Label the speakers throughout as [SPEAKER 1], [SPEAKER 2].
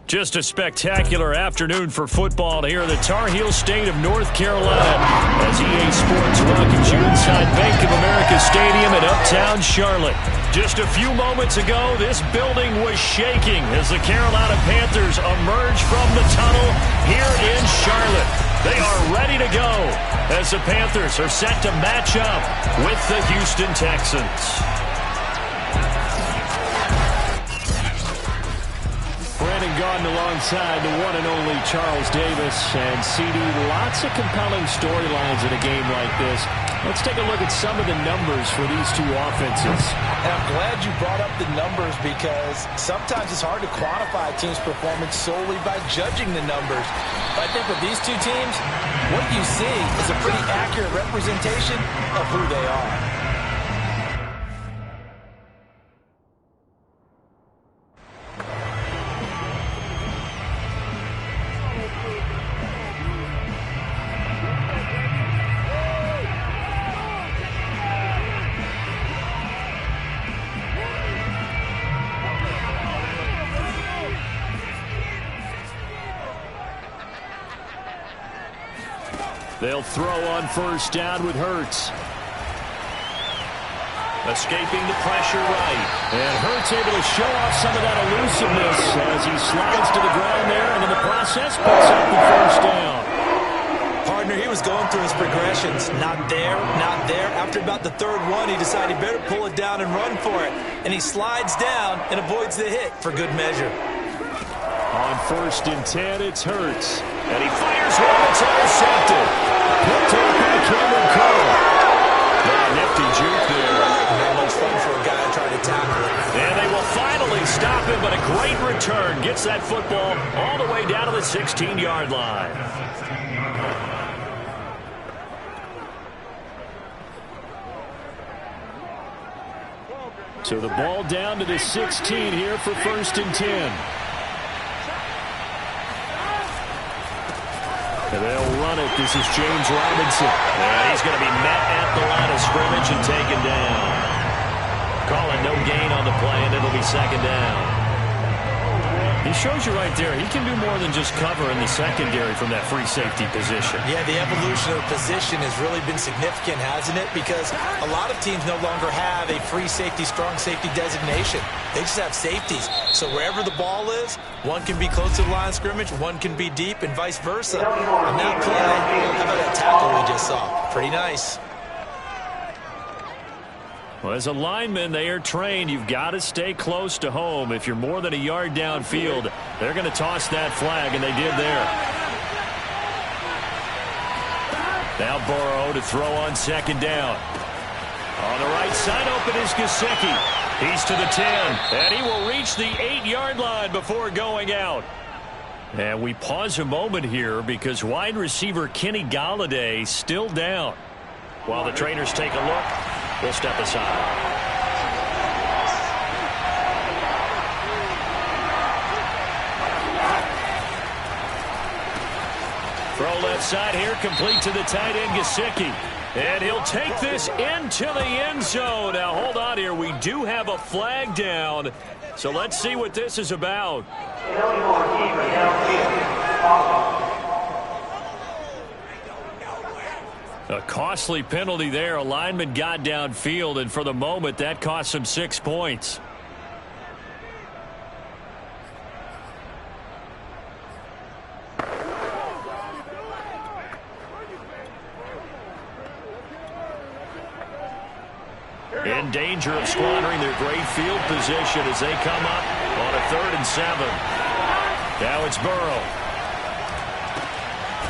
[SPEAKER 1] Just a spectacular afternoon for football here in the Tar Heel state of North Carolina as EA Sports welcomes you inside Bank of America Stadium in uptown Charlotte. Just a few moments ago, this building was shaking as the Carolina Panthers emerge from the tunnel here in Charlotte. They are ready to go as the Panthers are set to match up with the Houston Texans. Brandon Gaudin alongside the one and only Charles Davis. And CD, lots of compelling storylines in a game like this. Let's take a look at some of the numbers for these two offenses.
[SPEAKER 2] And I'm glad you brought up the numbers because sometimes it's hard to quantify a team's performance solely by judging the numbers. But I think with these two teams, what you see is a pretty accurate representation of who they are.
[SPEAKER 1] They'll throw on first down with Hurts. Escaping the pressure right. And Hurts able to show off some of that elusiveness as he slides to the ground there and in the process picks up the first down.
[SPEAKER 2] Partner, he was going through his progressions. Not there, not there. After about the third one, he decided he better pull it down and run for it. And he slides down and avoids the hit for good measure.
[SPEAKER 1] On first and 10, it's Hurts. And he fires one that's intercepted. Picked up by Cameron Curl. Nifty juke there.
[SPEAKER 2] Not much fun for a guy trying to tackle it.
[SPEAKER 1] And they will finally stop him, but a great return. Gets that football all the way down to the 16-yard line. So the ball down to the 16 here for first and 10. They'll run it. This is James Robinson. And he's going to be met at the line of scrimmage and taken down. Calling no gain on the play, and it'll be second down. He shows you right there, he can do more than just cover in the secondary from that free safety position.
[SPEAKER 2] Yeah, the evolution of the position has really been significant, hasn't it? Because a lot of teams no longer have a free safety, strong safety designation. They just have safeties. So wherever the ball is, one can be close to the line of scrimmage, one can be deep, and vice versa. On that play, how about that tackle we just saw? Pretty nice.
[SPEAKER 1] Well, as a lineman, they are trained. You've got to stay close to home. If you're more than a yard downfield, they're going to toss that flag, and they did there. Now Burrow to throw on second down. On the right side, open is Gesicki. He's to the 10, and he will reach the 8-yard line before going out. And we pause a moment here because wide receiver Kenny Golladay still down. While the trainers take a look, we'll step aside. Throw left side here, complete to the tight end, Gesicki. And he'll take this into the end zone. Now, hold on here. We do have a flag down. So let's see what this is about. A costly penalty there. A lineman got downfield, and for the moment, that cost him 6 points. In danger of squandering their great field position as they come up on a 3rd and 7. Now it's Burrow.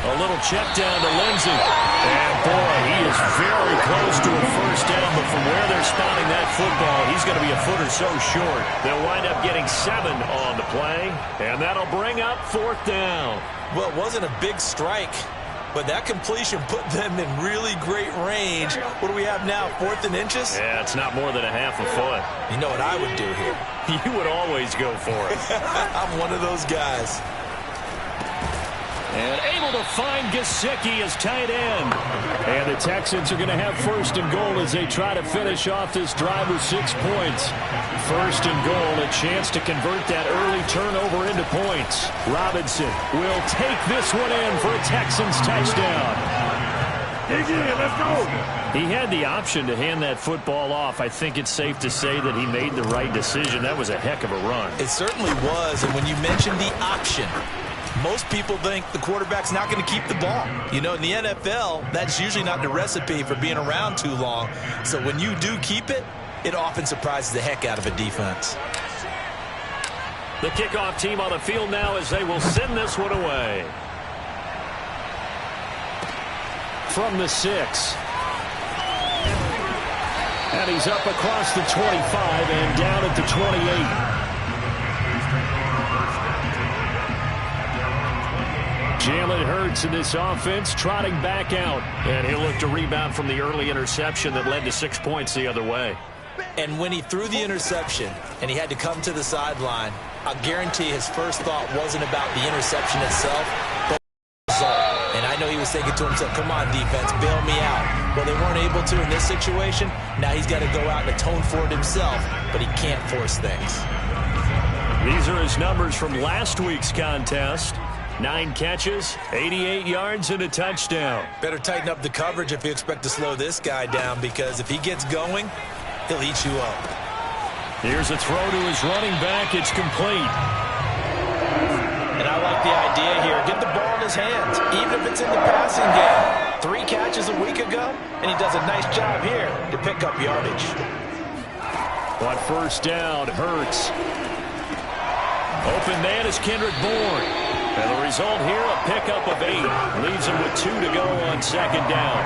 [SPEAKER 1] A little check down to Lindsey. And, boy, he is very close to a first down, but from where they're spotting that football, he's going to be a foot or so short. They'll wind up getting 7 on the play, and that'll bring up 4th down.
[SPEAKER 2] Well, it wasn't a big strike, but that completion put them in really great range. What do we have now, 4th and inches?
[SPEAKER 1] Yeah, it's not more than a half a foot.
[SPEAKER 2] You know what I would do here?
[SPEAKER 1] You would always go for it.
[SPEAKER 2] I'm one of those guys.
[SPEAKER 1] And able to find Gesicki as tight end. And the Texans are going to have first and goal as they try to finish off this drive with 6 points. First and goal, a chance to convert that early turnover into points. Robinson will take this one in for a Texans touchdown.
[SPEAKER 3] Dig in, let's go.
[SPEAKER 1] He had the option to hand that football off. I think it's safe to say that he made the right decision. That was a heck of a run.
[SPEAKER 2] It certainly was, and when you mentioned the option, most people think the quarterback's not going to keep the ball. You know, in the NFL, that's usually not the recipe for being around too long. So when you do keep it, it often surprises the heck out of a defense.
[SPEAKER 1] The kickoff team on the field now as they will send this one away. From the 6. And he's up across the 25 and down at the 28. Jalen Hurts in this offense trotting back out. And he'll look to rebound from the early interception that led to 6 points the other way.
[SPEAKER 2] And when he threw the interception and he had to come to the sideline, I'll guarantee his first thought wasn't about the interception itself, but the result. And I know he was thinking to himself, come on, defense, bail me out. Well, they weren't able to in this situation. Now he's got to go out and atone for it himself, but he can't force things.
[SPEAKER 1] These are his numbers from last week's contest. 9 catches, 88 yards, and a touchdown.
[SPEAKER 2] Better tighten up the coverage if you expect to slow this guy down, because if he gets going, he'll eat you up.
[SPEAKER 1] Here's a throw to his running back. It's complete.
[SPEAKER 2] And I like the idea here. Get the ball in his hands, even if it's in the passing game. 3 catches a week ago, and he does a nice job here to pick up yardage.
[SPEAKER 1] On first down, Hurts. Open man is Kendrick Bourne. And the result here, a pickup of 8. Leaves him with 2 to go on second down.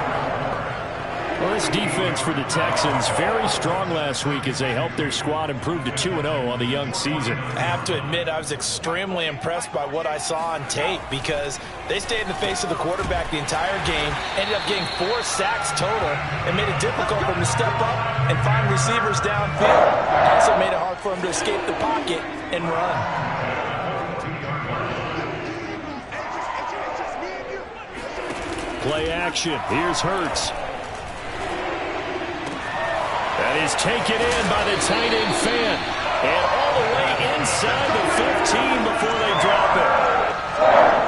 [SPEAKER 1] Well, this defense for the Texans, very strong last week as they helped their squad improve to 2-0 on the young season.
[SPEAKER 2] I have to admit, I was extremely impressed by what I saw on tape, because they stayed in the face of the quarterback the entire game, ended up getting 4 sacks total, and made it difficult for him to step up and find receivers downfield. Also made it hard for him to escape the pocket and run.
[SPEAKER 1] Play action. Here's Hurts. That is taken in by the tight end Fant. And all the way inside the 15 before they drop it.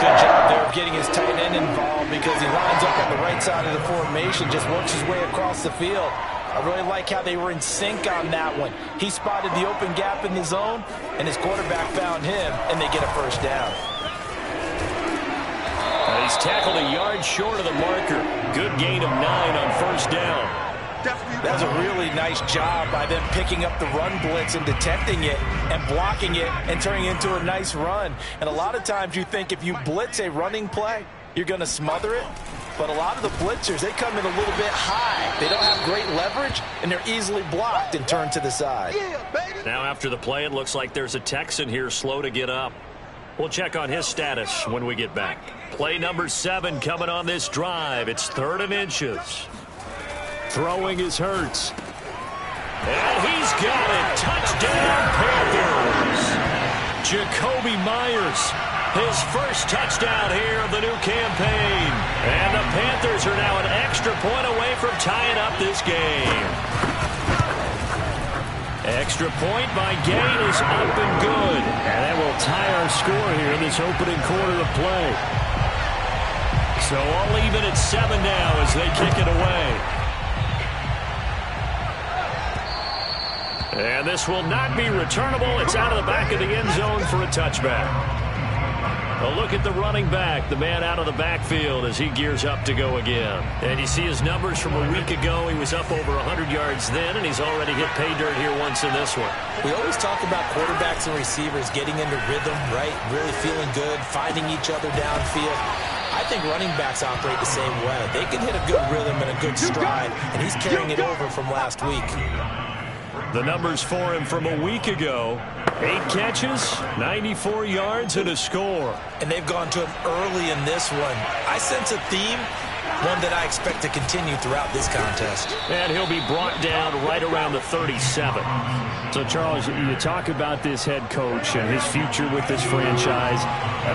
[SPEAKER 2] Good job there of getting his tight end involved, because he lines up on the right side of the formation, just works his way across the field. I really like how they were in sync on that one. He spotted the open gap in the zone, and his quarterback found him, and they get a first down.
[SPEAKER 1] He's tackled a yard short of the marker. Good gain of 9 on first down.
[SPEAKER 2] That was a really nice job by them picking up the run blitz and detecting it and blocking it and turning it into a nice run. And a lot of times you think if you blitz a running play, you're going to smother it. But a lot of the blitzers, they come in a little bit high. They don't have great leverage, and they're easily blocked and turned to the side.
[SPEAKER 1] Now after the play, it looks like there's a Texan here slow to get up. We'll check on his status when we get back. Play number 7 coming on this drive. It's 3rd and inches. Throwing is Hurts. And he's got it. Touchdown, Panthers. Jakobi Meyers, his first touchdown here of the new campaign. And the Panthers are now an extra point away from tying up this game. Extra point by Gain is up and good. And that will tie our score here in this opening quarter of play. So all even at 7 now as they kick it away. And this will not be returnable. It's out of the back of the end zone for a touchback. A look at the running back, the man out of the backfield as he gears up to go again. And you see his numbers from a week ago. He was up over 100 yards then, and he's already hit pay dirt here once in this one.
[SPEAKER 2] We always talk about quarterbacks and receivers getting into rhythm, right? Really feeling good, finding each other downfield. I think running backs operate the same way. They can hit a good rhythm and a good stride, and he's carrying it over from last week.
[SPEAKER 1] The numbers for him from a week ago: 8 catches, 94 yards, and a score.
[SPEAKER 2] And they've gone to him early in this one. I sense a theme. one that I expect to continue throughout this contest.
[SPEAKER 1] And he'll be brought down right around the 37.
[SPEAKER 4] So, Charles, you talk about this head coach and his future with this franchise.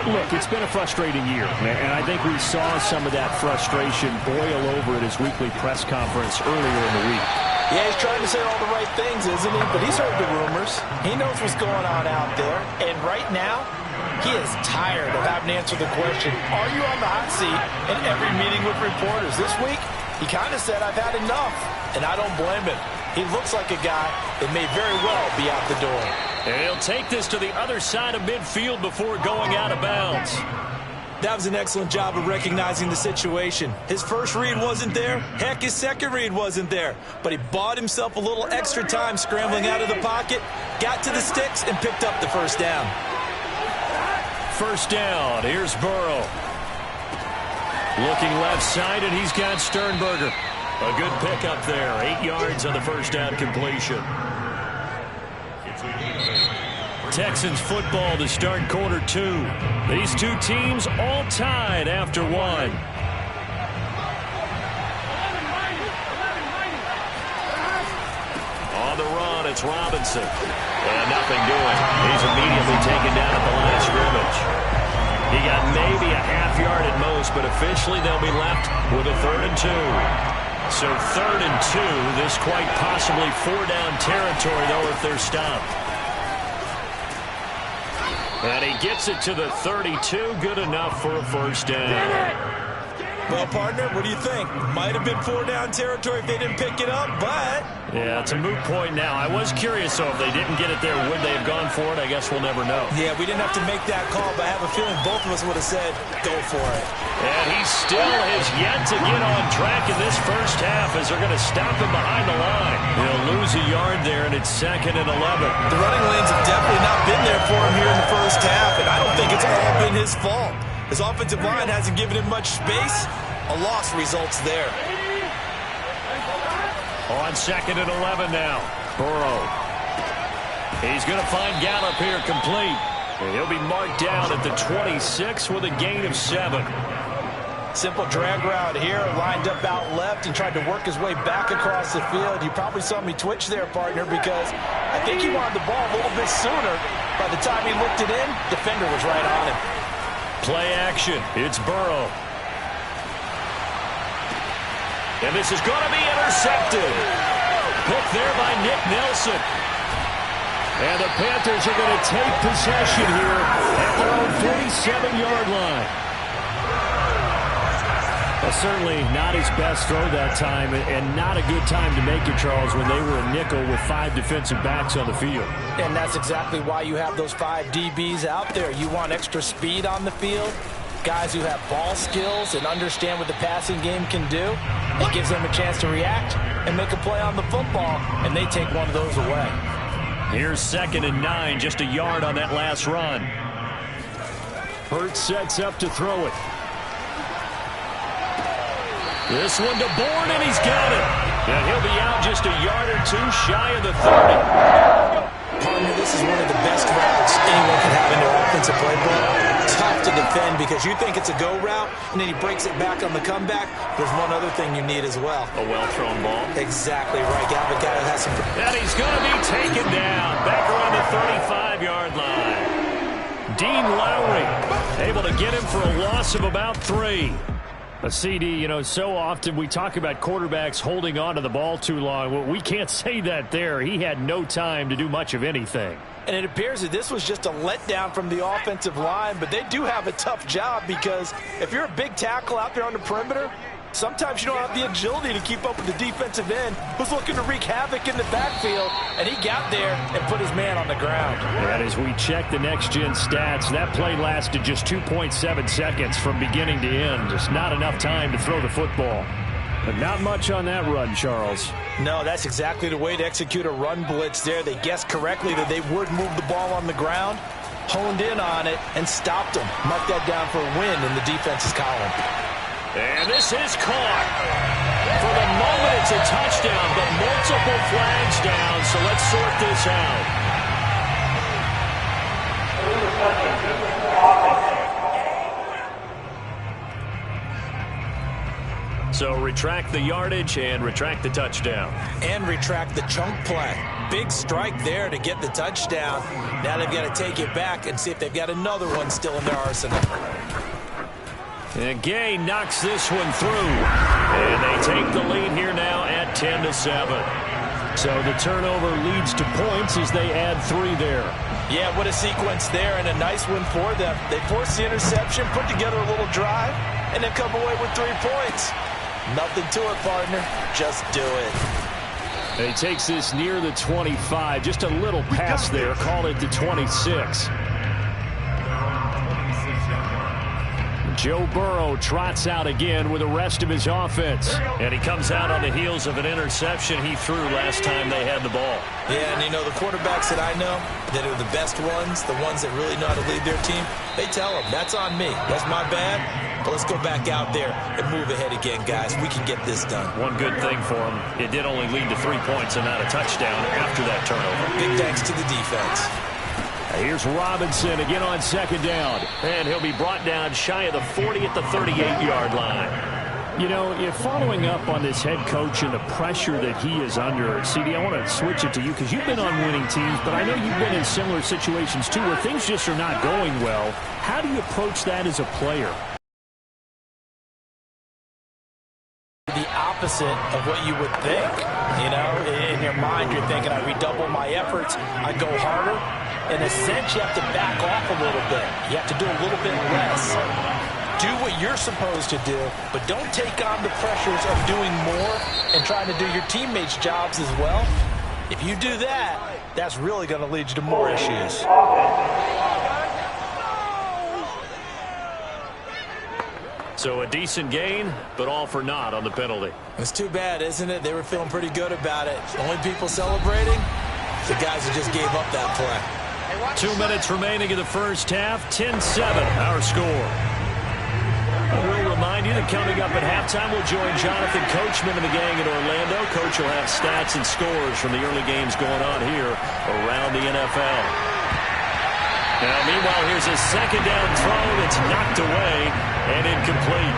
[SPEAKER 4] Look, it's been a frustrating year, and I think we saw some of that frustration boil over at his weekly press conference earlier in the week.
[SPEAKER 2] Yeah, he's trying to say all the right things, isn't he? But he's heard the rumors. He knows what's going on out there. And right now, he is tired of having to answer the question, are you on the hot seat in every meeting with reporters? This week, he kind of said, I've had enough. And I don't blame him. He looks like a guy that may very well be out the door.
[SPEAKER 1] And he'll take this to the other side of midfield before going out of bounds.
[SPEAKER 2] That was an excellent job of recognizing the situation. His first read wasn't there. Heck, his second read wasn't there. But he bought himself a little extra time scrambling out of the pocket, got to the sticks, and picked up the first down.
[SPEAKER 1] First down, here's Burrow. Looking left side, and he's got Sternberger. A good pickup there, 8 yards on the first down completion. Texans football to start quarter 2. These two teams all tied after one. On the run, it's Robinson. And nothing doing. He's immediately taken down at the line of scrimmage. He got maybe a half yard at most, but officially they'll be left with a 3rd and 2. So 3rd and 2, this quite possibly 4-down territory, though, if they're stopped. And he gets it to the 32. Good enough for a first down.
[SPEAKER 2] Well, partner, what do you think? Might have been 4-down territory if they didn't pick it up, but...
[SPEAKER 1] Yeah, it's a moot point now. I was curious, though, if they didn't get it there, would they have gone for it? I guess we'll never know.
[SPEAKER 2] Yeah, we didn't have to make that call, but I have a feeling both of us would have said, go for it.
[SPEAKER 1] And he still has yet to get on track in this first half as they're going to stop him behind the line. He'll lose a yard there, and it's 2nd and 11.
[SPEAKER 2] The running lanes have definitely not been there for him here in the first half, and I don't think it's all been his fault. His offensive line hasn't given him much space. A loss results there.
[SPEAKER 1] On 2nd and 11 now. Burrow. He's going to find Gallup here complete. He'll be marked down at the 26 with a gain of 7.
[SPEAKER 2] Simple drag route here, lined up out left and tried to work his way back across the field. You probably saw me twitch there, partner, because I think he wanted the ball a little bit sooner. By the time he looked it in, defender was right on him.
[SPEAKER 1] Play action. It's Burrow. And this is going to be intercepted. Picked there by Nick Nelson. And the Panthers are going to take possession here at their own 47-yard line.
[SPEAKER 4] Well, certainly not his best throw that time, and not a good time to make it, Charles, when they were a nickel with 5 defensive backs on the field.
[SPEAKER 2] And that's exactly why you have those 5 DBs out there. You want extra speed on the field, guys who have ball skills and understand what the passing game can do. It gives them a chance to react and make a play on the football, and they take one of those away.
[SPEAKER 1] Here's 2nd and 9, just a yard on that last run.
[SPEAKER 4] Hurts sets up to throw it.
[SPEAKER 1] This one to Bourne, and he's got it. And he'll be out just a yard or 2 shy of the 30.
[SPEAKER 2] Partner, this is one of the best routes anyone can have in their offensive playbook. Tough to defend because you think it's a go route, and then he breaks it back on the comeback. There's one other thing you need as well.
[SPEAKER 1] A well-thrown ball.
[SPEAKER 2] Exactly right. Got a guy that has some...
[SPEAKER 1] And he's going to be taken down back around the 35-yard line. Dean Lowry able to get him for a loss of about 3.
[SPEAKER 4] A CD, you know, so often we talk about quarterbacks holding on to the ball too long. Well, we can't say that there. He had no time to do much of anything.
[SPEAKER 2] And it appears that this was just a letdown from the offensive line, but they do have a tough job because if you're a big tackle out there on the perimeter, sometimes you don't have the agility to keep up with the defensive end who's looking to wreak havoc in the backfield, and he got there and put his man on the ground.
[SPEAKER 4] And as we check the next-gen stats, that play lasted just 2.7 seconds from beginning to end. Just not enough time to throw the football. But not much on that run, Charles.
[SPEAKER 2] No, that's exactly the way to execute a run blitz there. They guessed correctly that they would move the ball on the ground, honed in on it, and stopped them. Mark that down for a win in the defense's column.
[SPEAKER 1] And this is caught. For the moment, it's a touchdown, but multiple flags down, so let's sort this out. So retract the yardage and retract the touchdown.
[SPEAKER 2] And retract the chunk play. Big strike there to get the touchdown. Now they've got to take it back and see if they've got another one still in their arsenal.
[SPEAKER 1] And Gay knocks this one through. And they take the lead here now at 10-7. So the turnover leads to points as they add 3 there.
[SPEAKER 2] Yeah, what a sequence there, and a nice one for them. They force the interception, put together a little drive, and then come away with 3 points. Nothing to it, partner. Just do it.
[SPEAKER 1] And he takes this near the 25. Just a little pass there. Call it the 26. Joe Burrow trots out again with the rest of his offense. And he comes out on the heels of an interception he threw last time they had the ball.
[SPEAKER 2] Yeah, and you know, the quarterbacks that I know that are the best ones, the ones that really know how to lead their team, they tell them, that's on me. That's my bad. But let's go back out there and move ahead again, guys. We can get this done.
[SPEAKER 1] One good thing for him, it did only lead to 3 points and not a touchdown after that turnover.
[SPEAKER 2] Big thanks to the defense.
[SPEAKER 1] Here's Robinson again on second down. And he'll be brought down shy of the 40 at the 38-yard line.
[SPEAKER 4] You know, if following up on this head coach and the pressure that he is under, CD, I want to switch it to you because you've been on winning teams, but I know you've been in similar situations too where things just are not going well. How do you approach that as a player?
[SPEAKER 2] The opposite of what you would think. You know, in your mind, you're thinking, I redouble my efforts, I go harder. In a sense, you have to back off a little bit. You have to do a little bit less. Do what you're supposed to do, but don't take on the pressures of doing more and trying to do your teammates' jobs as well. If you do that, that's really going to lead you to more issues.
[SPEAKER 1] So a decent gain, but all for naught on the penalty.
[SPEAKER 2] It's too bad, isn't it? They were feeling pretty good about it. Only people celebrating, the guys who just gave up that play.
[SPEAKER 1] 2 minutes remaining in the first half. 10-7, our score. We'll remind you that coming up at halftime, we'll join Jonathan Coachman and the gang in Orlando. Coach will have stats and scores from the early games going on here around the NFL. Now, meanwhile, here's a second down throw that's knocked away and incomplete.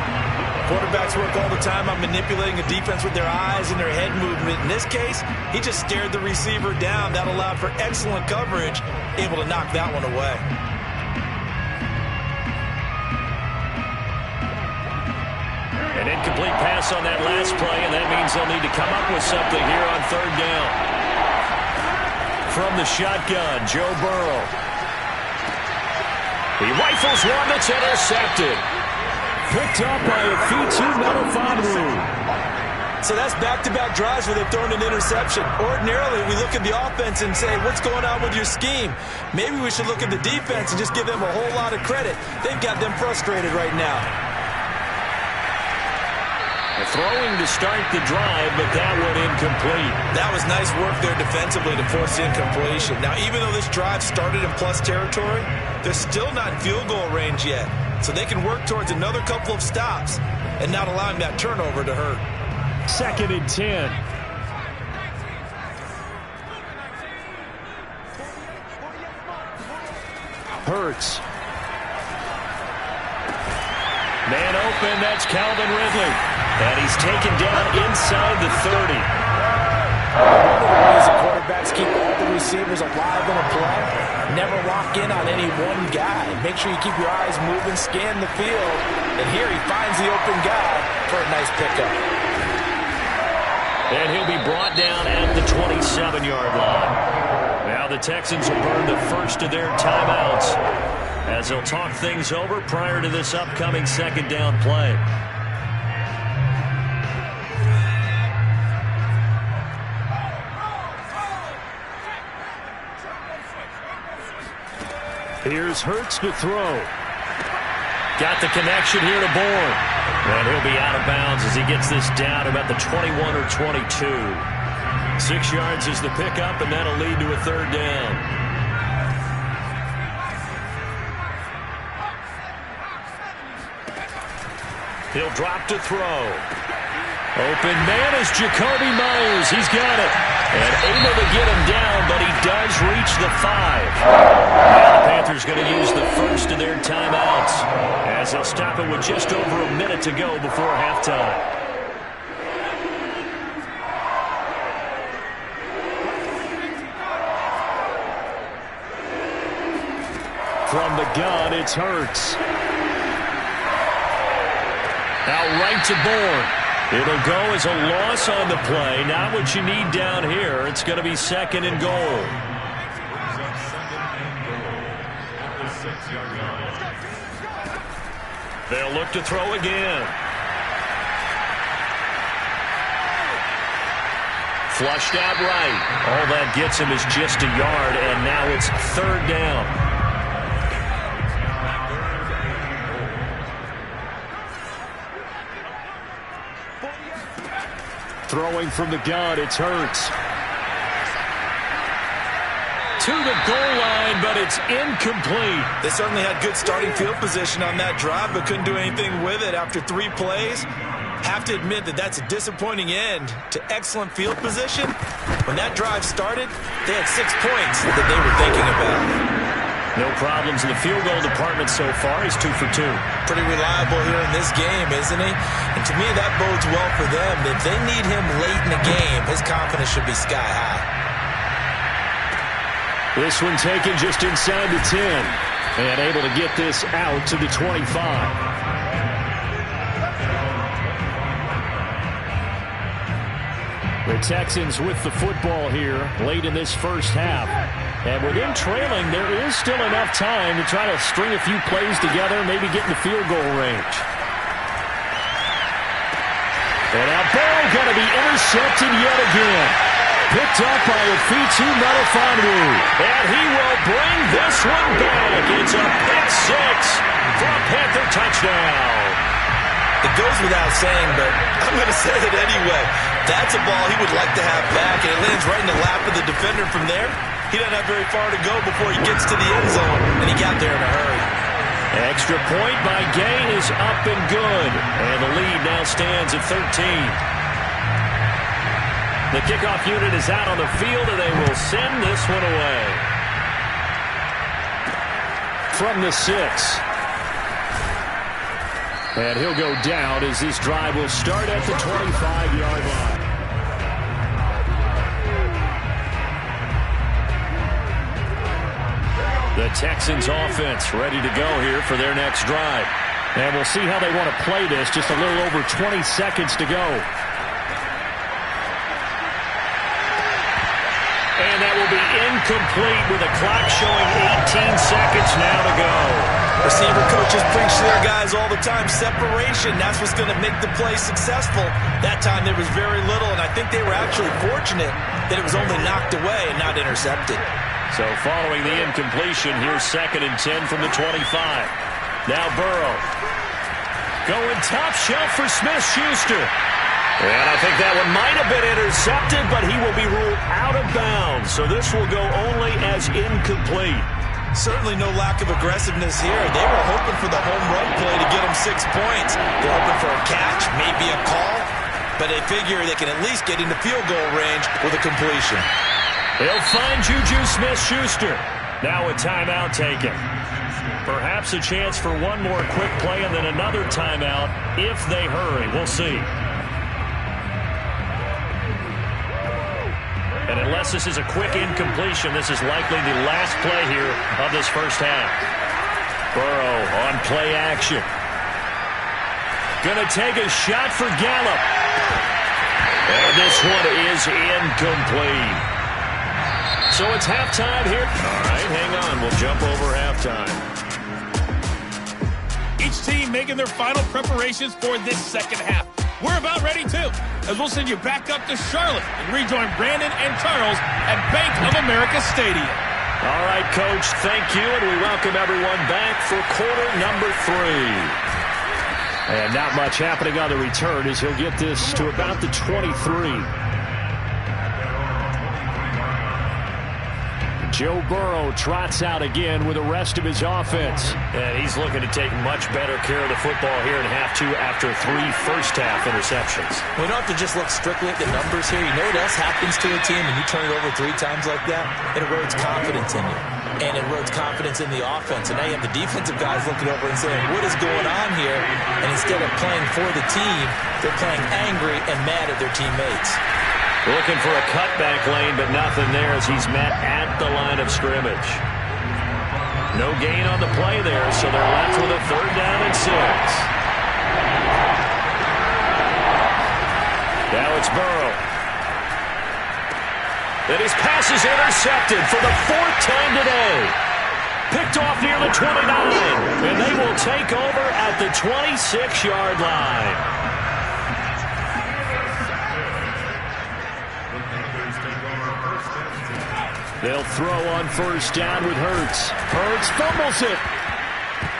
[SPEAKER 2] Quarterbacks work all the time on manipulating a defense with their eyes and their head movement. In this case, he just stared the receiver down. That allowed for excellent coverage, able to knock that one away.
[SPEAKER 1] An incomplete pass on that last play, and that means they'll need to come up with something here on third down. From the shotgun, Joe Burrow. He rifles one that's intercepted. Picked up by Afitu Melifonwu.
[SPEAKER 2] So that's back-to-back drives where they've thrown an interception. Ordinarily, we look at the offense and say, what's going on with your scheme? Maybe we should look at the defense and just give them a whole lot of credit. They've got them frustrated right now.
[SPEAKER 1] Throwing to start the drive, but that one incomplete.
[SPEAKER 2] That was nice work there defensively to force the incompletion. Now, even though this drive started in plus territory, they're still not in field goal range yet. So they can work towards another couple of stops and not allowing that turnover to hurt.
[SPEAKER 4] 2nd and 10. Hurts.
[SPEAKER 1] Man open, that's Calvin Ridley. And he's taken down inside the 30.
[SPEAKER 2] One of the ways the quarterbacks keep all the receivers alive in a play, never lock in on any one guy. Make sure you keep your eyes moving, scan the field. And here he finds the open guy for a nice pickup.
[SPEAKER 1] And he'll be brought down at the 27-yard line. Now the Texans will burn the first of their timeouts as they'll talk things over prior to this upcoming second down play.
[SPEAKER 4] Here's Hurts to throw.
[SPEAKER 1] Got the connection here to Bourne. And he'll be out of bounds as he gets this down about the 21 or 22. 6 yards is the pickup, and that'll lead to a third down. He'll drop to throw. Open man is Jacoby Myers. He's got it. And able to get him down, but he does reach the 5. Now the Panthers going to use the first of their timeouts as they'll stop it with just over a minute to go before halftime. From the gun, it's Hurts. Out right to Bourne. It'll go as a loss on the play. Not what you need down here. It's going to be 2nd and goal. They'll look to throw again. Flushed out right. All that gets him is just a yard, and now it's 3rd down. Throwing from the gun, it's Hurts. To the goal line, but it's incomplete.
[SPEAKER 2] They certainly had good starting field position on that drive, but couldn't do anything with it after 3 plays. Have to admit that that's a disappointing end to excellent field position. When that drive started, they had 6 points that they were thinking about.
[SPEAKER 1] No problems in the field goal department so far. He's 2 for 2.
[SPEAKER 2] Pretty reliable here in this game, isn't he? And to me, that bodes well for them. If they need him late in the game, his confidence should be sky high.
[SPEAKER 1] This one taken just inside the 10. And able to get this out to the 25. The Texans with the football here late in this first half. And with them trailing, there is still enough time to try to string a few plays together, maybe get in the field goal range. And now Burrow going to be intercepted yet again. Picked up by Afitu Melifonwu. And he will bring this one back. It's a pick 6 for a Panther touchdown.
[SPEAKER 2] It goes without saying, but I'm going to say it anyway. That's a ball he would like to have back, and it lands right in the lap of the defender from there. He doesn't have very far to go before he gets to the end zone, and he got there in a hurry.
[SPEAKER 1] Extra point by Gain is up and good, and the lead now stands at 13. The kickoff unit is out on the field, and they will send this one away. From the 6. And he'll go down as this drive will start at the 25-yard line. The Texans offense ready to go here for their next drive. And we'll see how they want to play this. Just a little over 20 seconds to go. And that will be incomplete with the clock showing 18 seconds now to go.
[SPEAKER 2] Receiver coaches preach to their guys all the time. Separation, that's what's going to make the play successful. That time there was very little, and I think they were actually fortunate that it was only knocked away and not intercepted.
[SPEAKER 1] So following the incompletion, here's 2nd and 10 from the 25. Now Burrow. Going top shelf for Smith-Schuster. And I think that one might have been intercepted, but he will be ruled out of bounds. So this will go only as incomplete.
[SPEAKER 2] Certainly no lack of aggressiveness here. They were hoping for the home run play to get them 6 points. They're hoping for a catch, maybe a call, but they figure they can at least get into field goal range with a completion.
[SPEAKER 1] They'll find Juju Smith-Schuster. Now a timeout taken. Perhaps a chance for one more quick play and then another timeout if they hurry. We'll see. And unless this is a quick incompletion, this is likely the last play here of this first half. Burrow on play action. Gonna take a shot for Gallup. And this one is incomplete. So it's halftime here. All right, hang on. We'll jump over halftime.
[SPEAKER 3] Each team making their final preparations for this second half. We're about ready, too, as we'll send you back up to Charlotte and rejoin Brandon and Charles at Bank of America Stadium.
[SPEAKER 1] All right, Coach, thank you, and we welcome everyone back for quarter number 3. And not much happening on the return as he'll get this to about the 23. Joe Burrow trots out again with the rest of his offense. And he's looking to take much better care of the football here in half 2 after 3 first-half interceptions.
[SPEAKER 2] We don't have to just look strictly at the numbers here. You know what else happens to a team when you turn it over 3 times like that? It erodes confidence in you. And it erodes confidence in the offense. And now you have the defensive guys looking over and saying, what is going on here? And instead of playing for the team, they're playing angry and mad at their teammates.
[SPEAKER 1] Looking for a cutback lane, but nothing there as he's met at the line of scrimmage. No gain on the play there, so they're left with a 3rd down and 6. Now it's Burrow. And his pass is intercepted for the 4th time today. Picked off near the 29. And they will take over at the 26-yard line. They'll throw on 1st down with Hurts. Hurts fumbles it.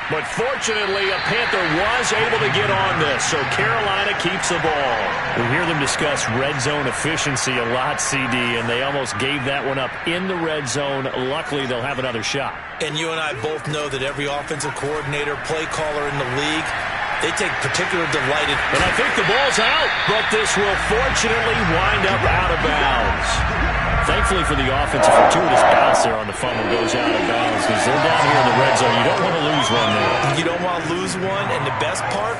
[SPEAKER 1] But fortunately, a Panther was able to get on this, so Carolina keeps the ball. We hear them discuss red zone efficiency a lot, CD, and they almost gave that one up in the red zone. Luckily, they'll have another shot.
[SPEAKER 2] And you and I both know that every offensive coordinator, play caller in the league, they take particular delight in.
[SPEAKER 1] And I think the ball's out, but this will fortunately wind up out of bounds. Thankfully for the offense, a fortuitous bounce there on the fumble goes out of bounds because they're down here in the red zone. You don't want to lose one there.
[SPEAKER 2] You don't want to lose one, and the best part,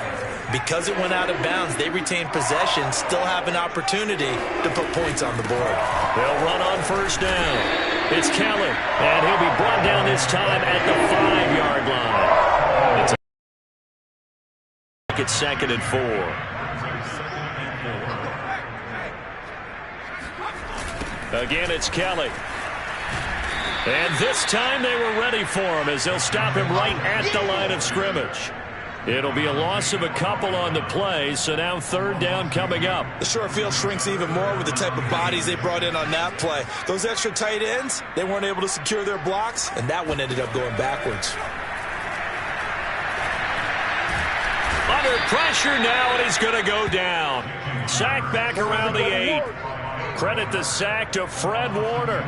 [SPEAKER 2] because it went out of bounds, they retain possession, still have an opportunity to put points on the board.
[SPEAKER 1] They'll run on 1st down. It's Kelly, and he'll be brought down this time at the 5-yard line. It's 2nd and 4. Again, it's Kelly. And this time they were ready for him as they'll stop him right at the line of scrimmage. It'll be a loss of a couple on the play, so now 3rd down coming up.
[SPEAKER 2] The short field shrinks even more with the type of bodies they brought in on that play. Those extra tight ends, they weren't able to secure their blocks, and that one ended up going backwards.
[SPEAKER 1] Under pressure now, and he's going to go down. Sack back around the 8. Credit the sack to Fred Warner.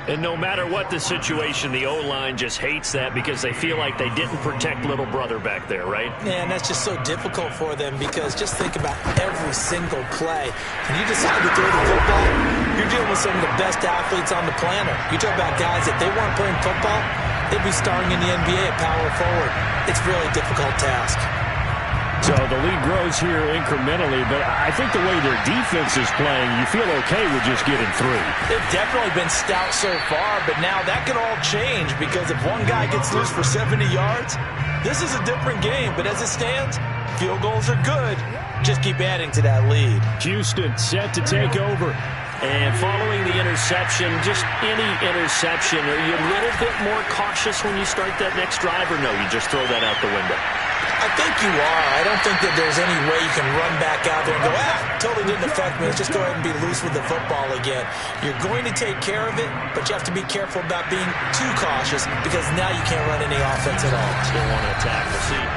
[SPEAKER 1] And no matter what the situation, the O-line just hates that because they feel like they didn't protect little brother back there, right?
[SPEAKER 2] Yeah, and that's just so difficult for them because just think about every single play. When you decide to throw the football, you're dealing with some of the best athletes on the planet. You talk about guys, if they weren't playing football, they'd be starring in the NBA at power forward. It's a really difficult task.
[SPEAKER 4] So the lead grows here incrementally, but I think the way their defense is playing, you feel okay with just getting 3.
[SPEAKER 2] They've definitely been stout so far, but now that could all change because if one guy gets loose for 70 yards, this is a different game. But as it stands, field goals are good. Just keep adding to that lead.
[SPEAKER 4] Houston set to take over.
[SPEAKER 1] And following the interception, just any interception, are you a little bit more cautious when you start that next drive, or no, you just throw that out the window?
[SPEAKER 2] I think you are. I don't think that there's any way you can run back out there and go, totally didn't affect me. Let's just go ahead and be loose with the football again. You're going to take care of it, but you have to be careful about being too cautious because now you can't run any offense at all.
[SPEAKER 1] Still want to attack the seat.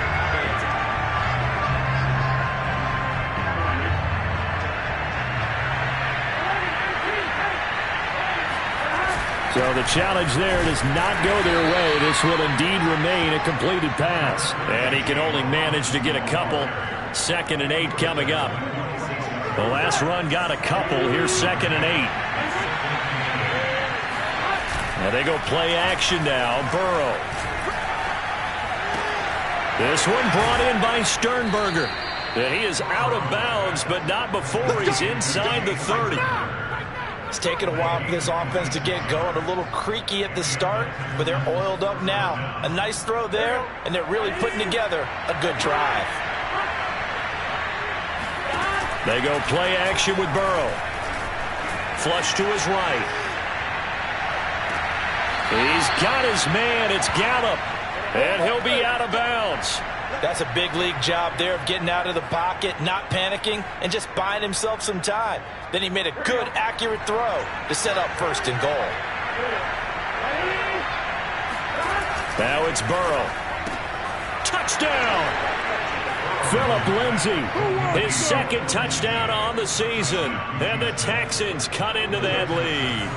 [SPEAKER 4] So the challenge there does not go their way. This will indeed remain a completed pass.
[SPEAKER 1] And he can only manage to get a couple. 2nd and 8 coming up. The last run got a couple. Here's 2nd and 8. Now they go play action now. Burrow. This one brought in by Sternberger. And he is out of bounds, but not before he's inside the 30.
[SPEAKER 2] It's taken a while for this offense to get going. A little creaky at the start, but they're oiled up now. A nice throw there, and they're really putting together a good drive.
[SPEAKER 1] They go play action with Burrow. Flush to his right. He's got his man. It's Gallup. And he'll be out of bounds.
[SPEAKER 2] That's a big league job there of getting out of the pocket, not panicking, and just buying himself some time. Then he made a good, accurate throw to set up 1st and goal.
[SPEAKER 1] Now it's Burrow. Touchdown!
[SPEAKER 4] Phillip Lindsay.
[SPEAKER 1] His 2nd touchdown on the season. And the Texans cut into that lead.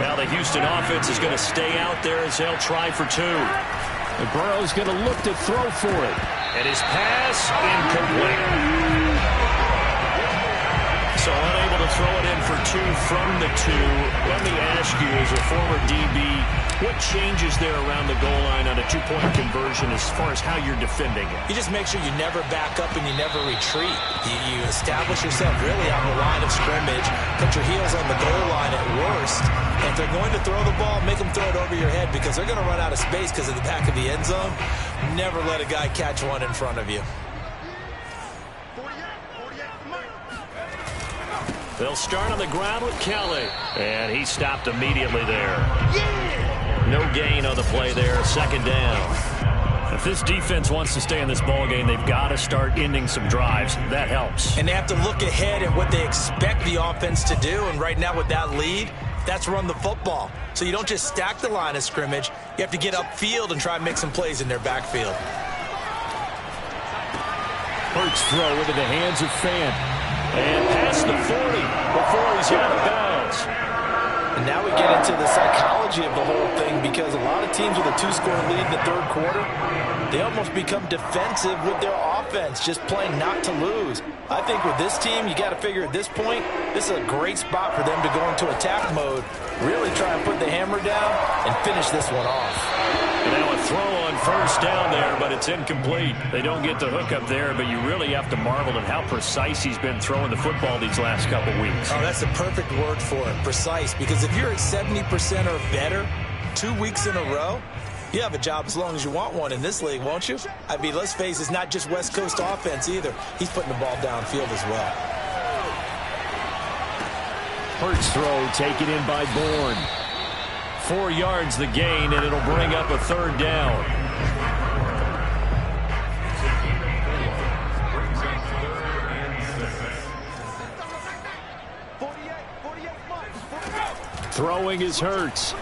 [SPEAKER 1] Now the Houston offense is going to stay out there as they'll try for 2.
[SPEAKER 4] And Burrow's going to look to throw for it.
[SPEAKER 1] And his pass incomplete. So unable to throw it in for 2 from the 2. Let me ask you, as a former DB, what changes there around the goal line on a 2-point conversion as far as how you're defending it?
[SPEAKER 2] You just make sure you never back up and you never retreat. You establish yourself really on the line of scrimmage, put your heels on the goal line at worst, and if they're going to throw the ball, make them throw it over your head because they're going to run out of space because of the back of the end zone. Never let a guy catch one in front of you.
[SPEAKER 1] They'll start on the ground with Kelly. And he stopped immediately there. No gain on the play there. 2nd down. If this defense wants to stay in this ballgame, they've got to start ending some drives. That helps.
[SPEAKER 2] And they have to look ahead at what they expect the offense to do. And right now with that lead, that's run the football. So you don't just stack the line of scrimmage. You have to get upfield and try and make some plays in their backfield.
[SPEAKER 1] Hurts throw into the hands of Fant. And past the 40 before he's out of bounds.
[SPEAKER 2] And now we get into the psychology of the whole thing because a lot of teams with a 2-score lead in the 3rd quarter, they almost become defensive with their offense, just playing not to lose. I think with this team, you got to figure at this point, this is a great spot for them to go into attack mode, really try and put the hammer down and finish this one off.
[SPEAKER 1] And now a throw on 1st down there, but it's incomplete. They don't get the hook up there, but you really have to marvel at how precise he's been throwing the football these last couple weeks.
[SPEAKER 2] Oh, that's the perfect word for it, precise, because if you're at 70% or better 2 weeks in a row, you have a job as long as you want one in this league, won't you? I mean, let's face it, it's not just West Coast offense either. He's putting the ball downfield as well.
[SPEAKER 1] Hurts throw taken in by Bourne. 4 yards the gain, and it'll bring up a 3rd down. Throwing is Hurts.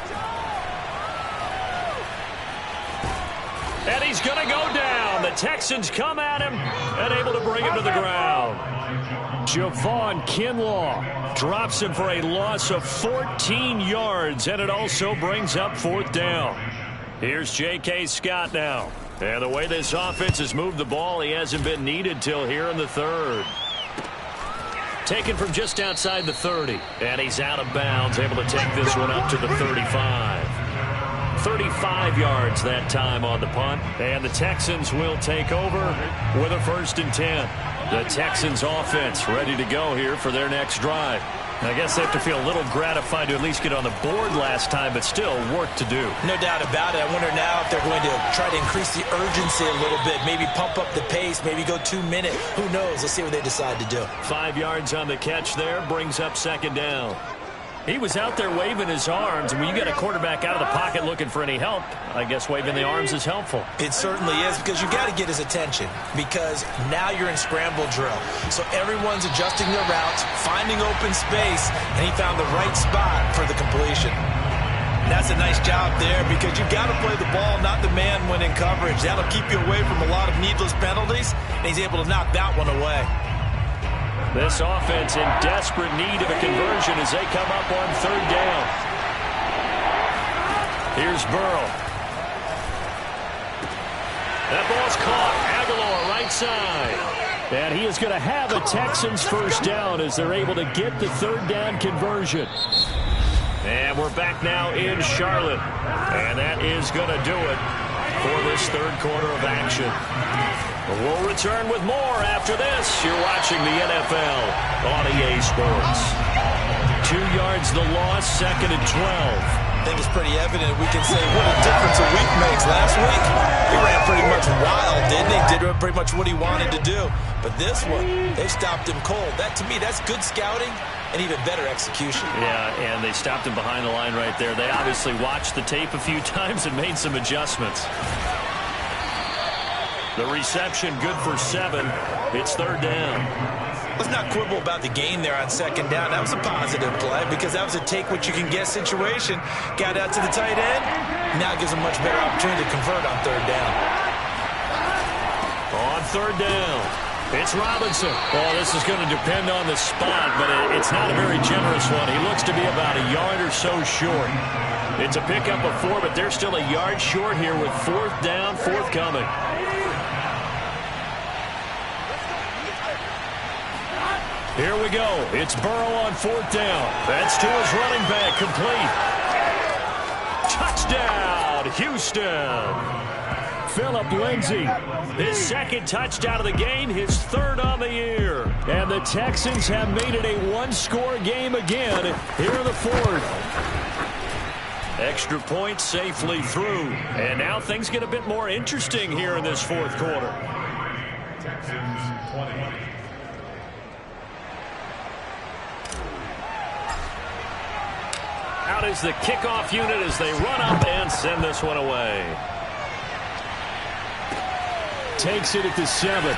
[SPEAKER 1] And he's going to go down. The Texans come at him and able to bring him to the ground. Javon Kinlaw drops him for a loss of 14 yards, and it also brings up 4th down. Here's J.K. Scott now. And the way this offense has moved the ball, he hasn't been needed till here in the 3rd. Taken from just outside the 30, and he's out of bounds, able to take this one up to the 35. 35 yards that time on the punt, and the Texans will take over with a 1st and 10. The Texans offense ready to go here for their next drive. I guess they have to feel a little gratified to at least get on the board last time, but still work to do.
[SPEAKER 2] No doubt about it. I wonder now if they're going to try to increase the urgency a little bit, maybe pump up the pace, maybe go 2 minutes. Who knows? Let's see what they decide to do.
[SPEAKER 1] 5 yards on the catch there brings up 2nd down. He was out there waving his arms, and when you get a quarterback out of the pocket looking for any help, I guess waving the arms is helpful.
[SPEAKER 2] It certainly is, because you've got to get his attention, because now you're in scramble drill. So everyone's adjusting their routes, finding open space, and he found the right spot for the completion. And that's a nice job there, because you've got to play the ball, not the man when in coverage. That'll keep you away from a lot of needless penalties, and he's able to knock that one away.
[SPEAKER 1] This offense in desperate need of a conversion as they come up on 3rd down. Here's Burrow. That ball's caught. Aguilar right side. And he is going to have a Texans 1st down as they're able to get the 3rd down conversion. And we're back now in Charlotte. And that is going to do it for this 3rd quarter of action. We'll return with more after this. You're watching the NFL on EA Sports. 2 yards the loss, 2nd and 12.
[SPEAKER 2] I think it's pretty evident we can say what a difference a week makes. Last week, he ran pretty much wild, didn't he? Did pretty much what he wanted to do. But this one, they stopped him cold. That, to me, that's good scouting and even better execution.
[SPEAKER 1] Yeah, and they stopped him behind the line right there. They obviously watched the tape a few times and made some adjustments. The reception good for 7. It's 3rd down.
[SPEAKER 2] Let's not quibble about the gain there on 2nd down. That was a positive play because that was a take-what-you-can-get situation. Got out to the tight end. Now gives him much better opportunity to convert on 3rd down.
[SPEAKER 1] On 3rd down, it's Robinson. Well, this is going to depend on the spot, but it's not a very generous one. He looks to be about a yard or so short. It's a pickup of 4, but they're still a yard short here with 4th down, forthcoming. Here we go. It's Burrow on 4th down. That's to his running back, complete. Touchdown, Houston. Phillip Lindsay, his 2nd touchdown of the game, his 3rd on the year. And the Texans have made it a 1-score game again here in the 4th. Extra point safely through. And now things get a bit more interesting here in this 4th quarter.
[SPEAKER 5] Texans 20.
[SPEAKER 1] Out is the kickoff unit as they run up and send this one away. Takes it at the 7.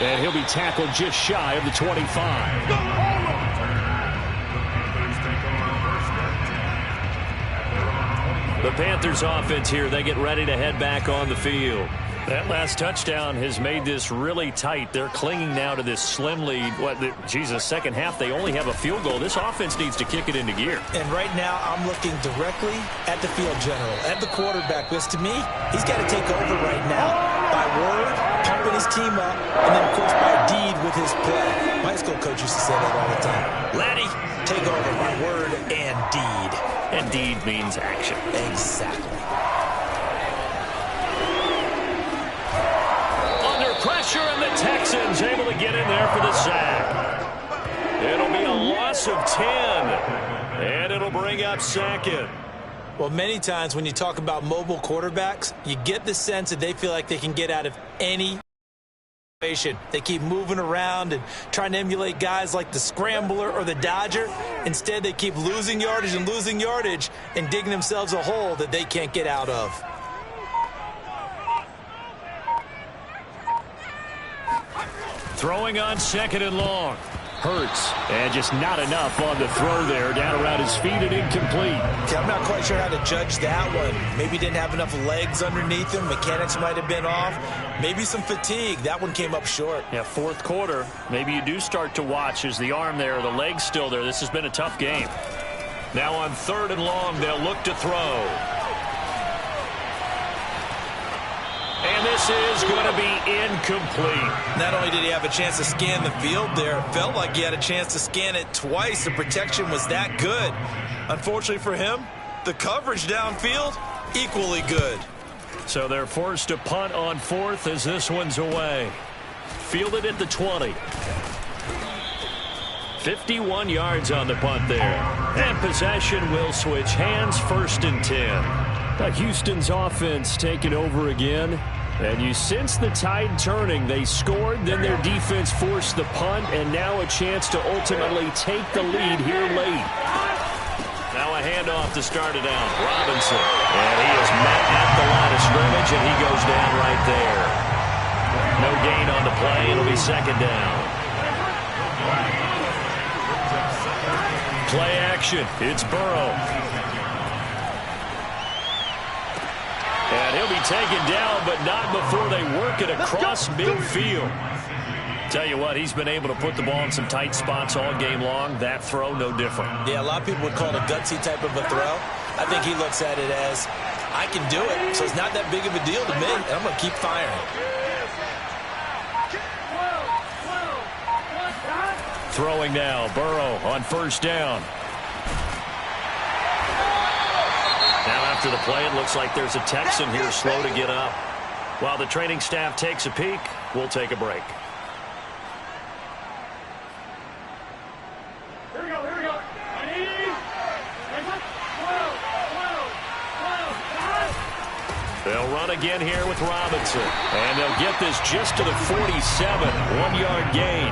[SPEAKER 1] And he'll be tackled just shy of the 25. The Panthers offense here, they get ready to head back on the field. That last touchdown has made this really tight. They're clinging now to this slim lead. Second half, they only have a field goal. This offense needs to kick it into gear.
[SPEAKER 2] And right now, I'm looking directly at the field general, at the quarterback, because to me, he's got to take over right now by word, pumping his team up, and then, of course, by deed with his play. My high school coach used to say that all the time. Laddie, take over by word and deed.
[SPEAKER 1] And deed means action.
[SPEAKER 2] Exactly.
[SPEAKER 1] Pressure, and the Texans able to get in there for the sack. It'll be a loss of 10, and it'll bring up 2nd.
[SPEAKER 2] Well, many times when you talk about mobile quarterbacks, you get the sense that they feel like they can get out of any situation. They keep moving around and trying to emulate guys like the Scrambler or the Dodger. Instead, they keep losing yardage and digging themselves a hole that they can't get out of.
[SPEAKER 1] Throwing on 2nd and long. Hurts, and just not enough on the throw there. Down around his feet and incomplete.
[SPEAKER 2] Okay, I'm not quite sure how to judge that one. Maybe didn't have enough legs underneath him. Mechanics might have been off. Maybe some fatigue. That one came up short.
[SPEAKER 1] Yeah, 4th quarter. Maybe you do start to watch as the arm there, the leg's still there. This has been a tough game. Now on 3rd and long, they'll look to throw. And this is going to be incomplete.
[SPEAKER 2] Not only did he have a chance to scan the field there, it felt like he had a chance to scan it twice. The protection was that good. Unfortunately for him, the coverage downfield, equally good.
[SPEAKER 1] So they're forced to punt on 4th as this one's away. Fielded at the 20. 51 yards on the punt there. And possession will switch hands, 1st and 10. Houston's offense taking over again. And you sense the tide turning. They scored, then their defense forced the punt, and now a chance to ultimately take the lead here late. Now a handoff to start it out. Robinson. And he is met at the line of scrimmage, and he goes down right there. No gain on the play. It'll be 2nd down. Play action. It's Burrow. And he'll be taken down, but not before they work it across midfield. Tell you what, he's been able to put the ball in some tight spots all game long. That throw, no different.
[SPEAKER 2] Yeah, a lot of people would call it a gutsy type of a throw. I think he looks at it as, I can do it, so it's not that big of a deal to me, and I'm going to keep firing.
[SPEAKER 1] Throwing now, Burrow on 1st down. Now after the play, it looks like there's a Texan here slow to get up. While the training staff takes a peek, we'll take a break.
[SPEAKER 5] Here we go.
[SPEAKER 1] They'll run again here with Robinson. And they'll get this just to the 47. 1-yard gain.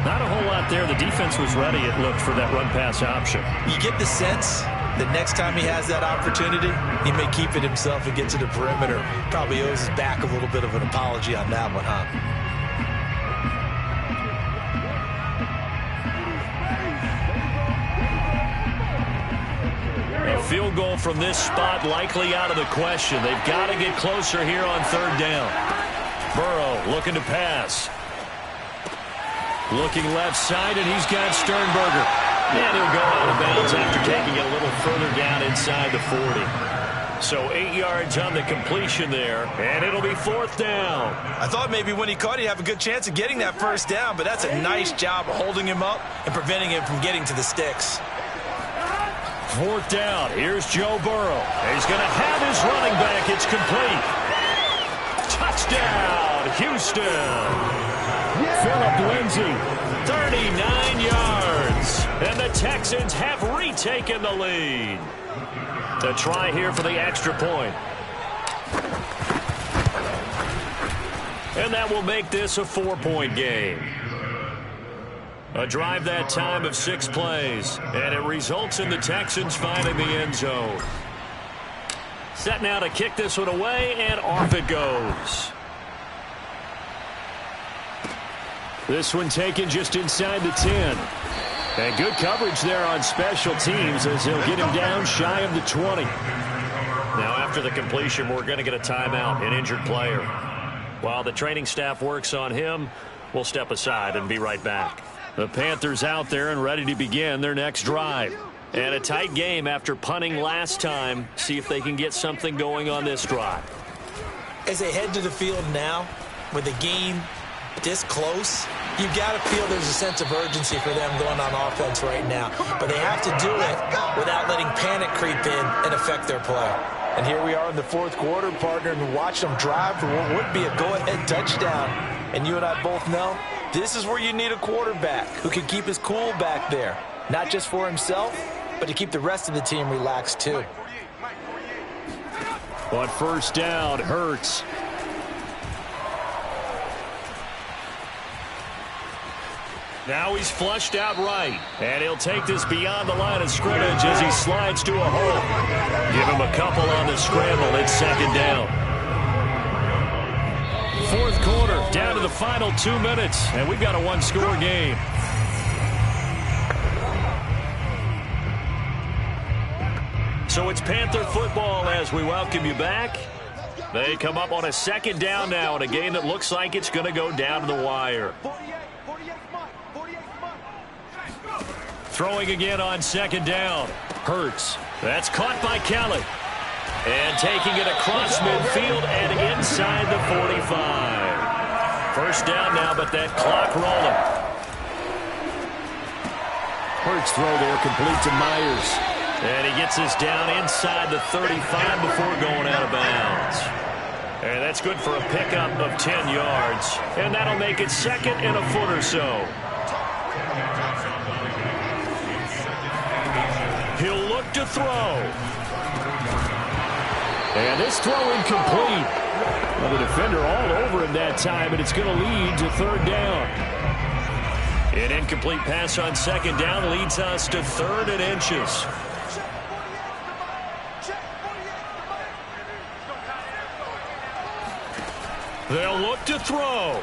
[SPEAKER 1] Not a whole lot there. The defense was ready, it looked, for that run-pass option.
[SPEAKER 2] You get the sense that next time he has that opportunity, he may keep it himself and get to the perimeter. Probably owes his back a little bit of an apology on that one, huh?
[SPEAKER 1] A field goal from this spot likely out of the question. They've got to get closer here on 3rd down. Burrow looking to pass. Looking left side, and he's got Sternberger. And he'll go out of bounds after taking it a little further down inside the 40. So 8 yards on the completion there, and it'll be 4th down.
[SPEAKER 2] I thought maybe when he caught, he'd have a good chance of getting that first down, but that's a nice job of holding him up and preventing him from getting to the sticks.
[SPEAKER 1] 4th down. Here's Joe Burrow. He's going to have his running back. It's complete. Touchdown, Houston. Phillip Lindsay, 39 yards. And the Texans have retaken the lead. To try here for the extra point. And that will make this a 4-point game. A drive that time of 6 plays. And it results in the Texans finding the end zone. Set now to kick this one away, and off it goes. This one taken just inside the 10. And good coverage there on special teams as they'll get him down shy of the 20. Now after the completion, we're going to get a timeout, an injured player. While the training staff works on him, we'll step aside and be right back. The Panthers out there and ready to begin their next drive. And a tight game after punting last time. See if they can get something going on this drive.
[SPEAKER 2] As they head to the field now, with the game this close, you've got to feel there's a sense of urgency for them going on offense right now. But they have to do it without letting panic creep in and affect their play. And here we are in the 4th quarter, partner, and watch them drive for what would be a go-ahead touchdown. And you and I both know this is where you need a quarterback who can keep his cool back there. Not just for himself, but to keep the rest of the team relaxed too.
[SPEAKER 1] On 1st down, Hurts. Now he's flushed out right. And he'll take this beyond the line of scrimmage as he slides to a hole. Give him a couple on the scramble. It's 2nd down. 4th quarter, down to the final 2 minutes. And we've got a 1-score game. So it's Panther football as we welcome you back. They come up on a 2nd down now in a game that looks like it's going to go down to the wire. Throwing again on 2nd down. Hurts. That's caught by Kelly. And taking it across midfield and inside the 45. 1st down now, but that clock rolling. Hurts throw there complete to Myers. And he gets this down inside the 35 before going out of bounds. And that's good for a pickup of 10 yards. And that'll make it 2nd and a foot or so. He'll look to throw. And this throw incomplete. Well, the defender all over him that time, and it's going to lead to 3rd down. An incomplete pass on 2nd down leads us to 3rd and inches. They'll look to throw.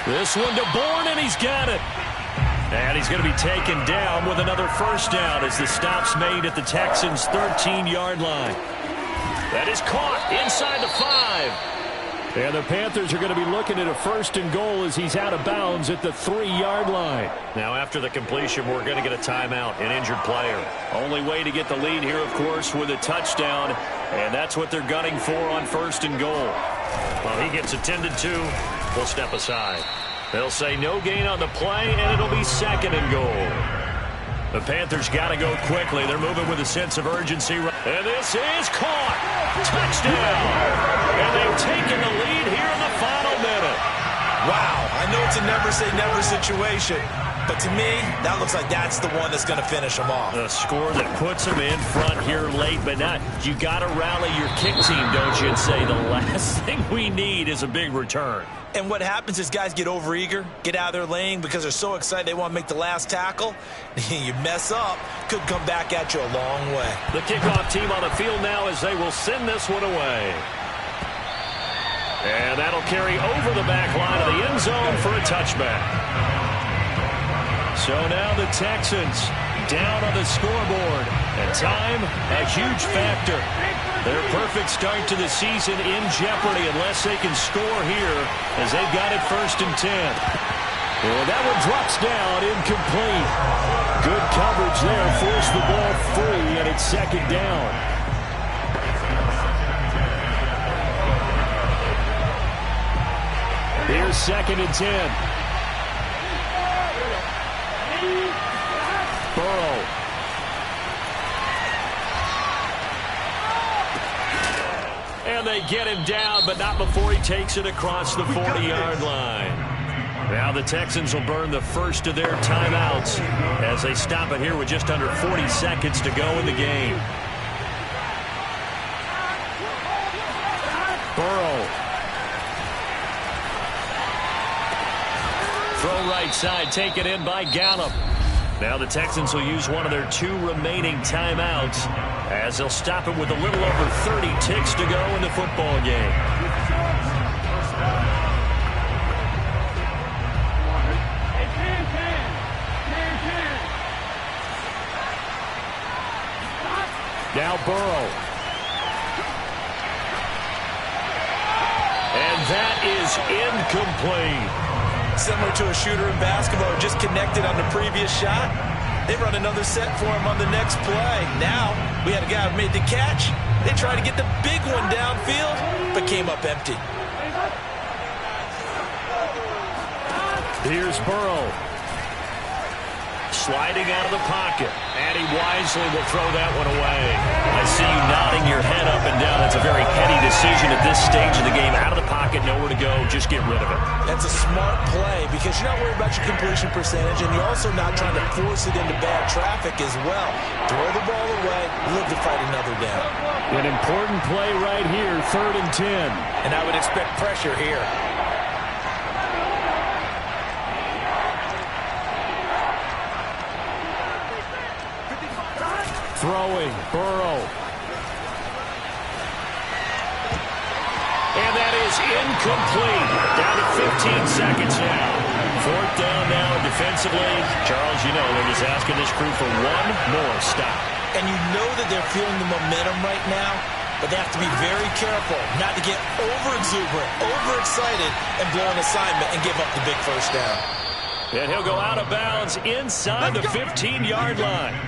[SPEAKER 1] This one to Bourne, and he's got it. And he's going to be taken down with another 1st down as the stop's made at the Texans' 13-yard line. That is caught inside the 5. And the Panthers are going to be looking at a 1st and goal as he's out of bounds at the 3-yard line. Now after the completion, we're going to get a timeout, an injured player. Only way to get the lead here, of course, with a touchdown. And that's what they're gunning for on 1st and goal. Well, he gets attended to. We'll step aside. They'll say no gain on the play, and it'll be 2nd and goal. The Panthers got to go quickly. They're moving with a sense of urgency. And this is caught. Touchdown. And they've taken the lead here in the final minute.
[SPEAKER 2] Wow, I know it's a never-say-never situation, but to me, that looks like that's the one that's going to finish them off.
[SPEAKER 1] A score that puts them in front here late, but not. You got to rally your kick team, don't you, and say the last thing we need is a big return.
[SPEAKER 2] And what happens is guys get overeager, get out of their lane because they're so excited they want to make the last tackle. You mess up, could come back at you a long way.
[SPEAKER 1] The kickoff team on the field now as they will send this one away. And that'll carry over the back line of the end zone for a touchback. So now the Texans down on the scoreboard. And time, a huge factor. Their perfect start to the season in jeopardy unless they can score here as they've got it 1st and 10. And that one drops down, incomplete. Good coverage there, forced the ball free, and it's second down. Here's 2nd and 10. Burrow. And they get him down, but not before he takes it across the 40-yard line. Now the Texans will burn the first of their timeouts as they stop it here with just under 40 seconds to go in the game. Burrow. Throw right side, taken in by Gallup. Now the Texans will use one of their 2 remaining timeouts as they'll stop it with a little over 30 ticks to go in the football game. Now Burrow. And that is incomplete.
[SPEAKER 2] Similar to a shooter in basketball who just connected on the previous shot. They run another set for him on the next play. Now we had a guy who made the catch. They tried to get the big one downfield, but came up empty.
[SPEAKER 1] Here's Burrow. Sliding out of the pocket. And he wisely will throw that one away. I see you nodding your head up and down. That's a very heady decision at this stage of the game. Out of the pocket, nowhere to go. Just get rid of it.
[SPEAKER 2] That's a smart play because you're not worried about your completion percentage, and you're also not trying to force it into bad traffic as well. Throw the ball away, live to fight another down.
[SPEAKER 1] An important play right here, 3rd and 10.
[SPEAKER 2] And I would expect pressure here.
[SPEAKER 1] Throwing, Burrow. And that is incomplete. Down to 15 seconds now. 4th down now defensively. Charles, you know they're just asking this crew for one more stop.
[SPEAKER 2] And you know that they're feeling the momentum right now, but they have to be very careful not to get over-exuberant, overexcited, and blow an assignment and give up the big first down.
[SPEAKER 1] And he'll go out of bounds inside the 15-yard line.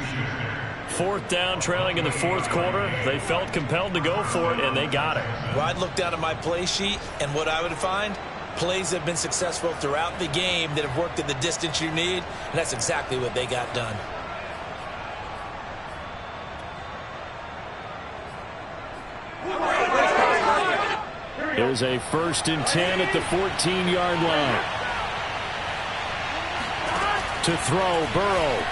[SPEAKER 1] 4th down, trailing in the 4th quarter. They felt compelled to go for it, and they got it.
[SPEAKER 2] Well, I'd look down at my play sheet, and what I would find, plays that have been successful throughout the game that have worked at the distance you need, and that's exactly what they got done.
[SPEAKER 1] There's a 1st and 10 at the 14-yard line. To throw, Burrow.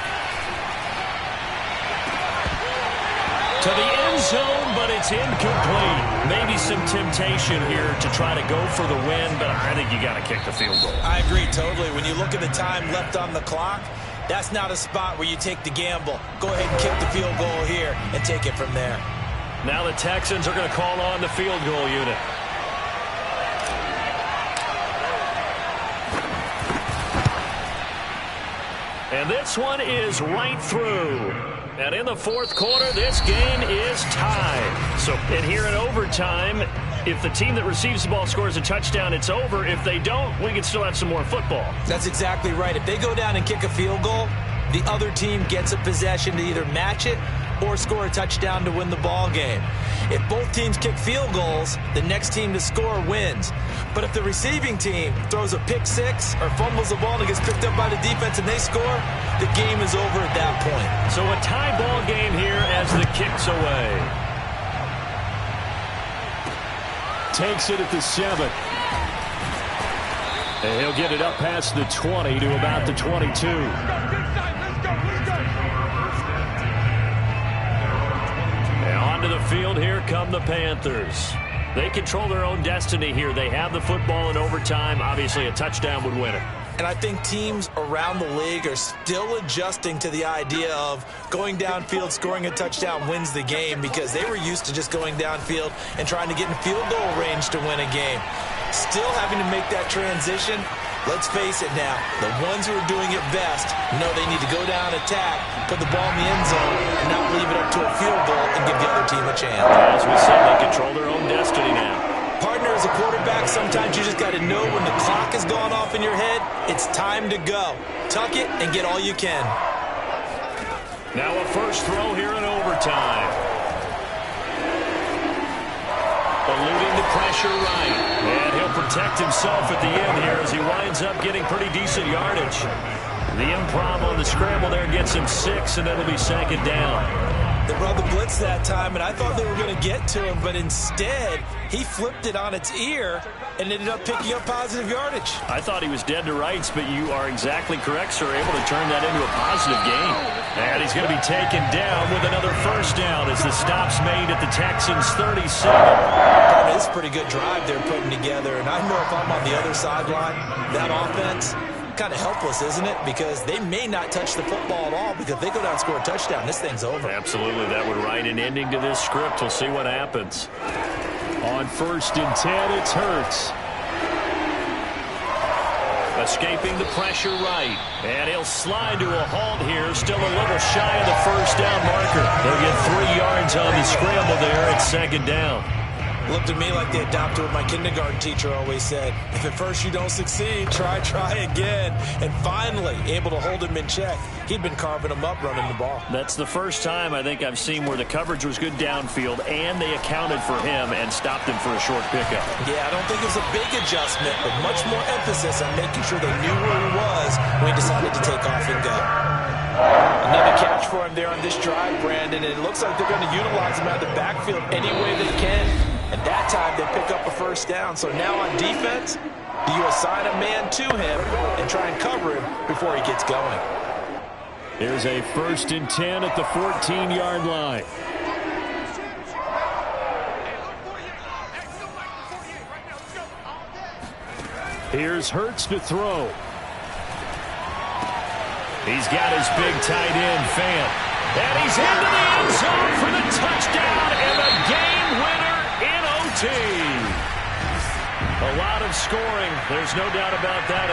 [SPEAKER 1] To the end zone, but it's incomplete. Maybe some temptation here to try to go for the win, but I think you got to kick the field goal.
[SPEAKER 2] I agree totally. When you look at the time left on the clock, that's not a spot where you take the gamble. Go ahead and kick the field goal here and take it from there.
[SPEAKER 1] Now the Texans are going to call on the field goal unit. And this one is right through. And in the 4th quarter, this game is tied. So, and here in overtime, if the team that receives the ball scores a touchdown, it's over. If they don't, we can still have some more football.
[SPEAKER 2] That's exactly right. If they go down and kick a field goal, the other team gets a possession to either match it or score a touchdown to win the ball game. If both teams kick field goals, the next team to score wins. But if the receiving team throws a pick six or fumbles the ball and gets picked up by the defense and they score, the game is over at that point.
[SPEAKER 1] So a tie ball game here as the kick's away. Takes it at the 7. And he'll get it up past the 20 to about the 22. And onto the field, here come the Panthers. They control their own destiny here. They have the football in overtime. Obviously, a touchdown would win it.
[SPEAKER 2] And I think teams around the league are still adjusting to the idea of going downfield, scoring a touchdown wins the game, because they were used to just going downfield and trying to get in field goal range to win a game. Still having to make that transition. Let's face it now, the ones who are doing it best know they need to go down, attack, put the ball in the end zone, and not leave it up to a field goal and give the other team a chance.
[SPEAKER 1] As we said, they control their own destiny now.
[SPEAKER 2] Partner, as a quarterback, sometimes you just got to know when the clock has gone off in your head, it's time to go. Tuck it and get all you can.
[SPEAKER 1] Now a first throw here in overtime. Eluding the pressure right. And he'll protect himself at the end here as he winds up getting pretty decent yardage. The improv on the scramble there gets him 6, and it'll be second down.
[SPEAKER 2] They brought the blitz that time, and I thought they were going to get to him, but instead, he flipped it on its ear and ended up picking up positive yardage.
[SPEAKER 1] I thought he was dead to rights, but you are exactly correct, sir. Able to turn that into a positive gain. And he's going to be taken down with another first down as the stop's made at the Texans' 37.
[SPEAKER 2] It's a pretty good drive they're putting together, and I know if I'm on the other sideline, that offense, kind of helpless, isn't it? Because they may not touch the football at all, because if they go down and score a touchdown, this thing's over.
[SPEAKER 1] Absolutely, that would write an ending to this script. We'll see what happens. On 1st and 10, it's Hurts. Escaping the pressure right. And he'll slide to a halt here. Still a little shy of the first down marker. They'll get 3 yards on the scramble there at second down.
[SPEAKER 2] Looked to me like they adopted what my kindergarten teacher always said. If at first you don't succeed, try again. And finally, able to hold him in check. He'd been carving him up running the ball.
[SPEAKER 1] That's the first time I think I've seen where the coverage was good downfield and they accounted for him and stopped him for a short pickup.
[SPEAKER 2] Yeah, I don't think it was a big adjustment, but much more emphasis on making sure they knew where he was when he decided to take off and go. Another catch for him there on this drive, Brandon, and it looks like they're going to utilize him out of the backfield any way they can. And that time they pick up a first down. So now on defense, do you assign a man to him and try and cover him before he gets going?
[SPEAKER 4] Here's a 1st and 10 at the 14-yard line. Here's Hurts to throw.
[SPEAKER 1] He's got his big tight end, Fant. And he's into the end zone for the touchdown and the game winner in OT. A lot of scoring. There's no doubt about that.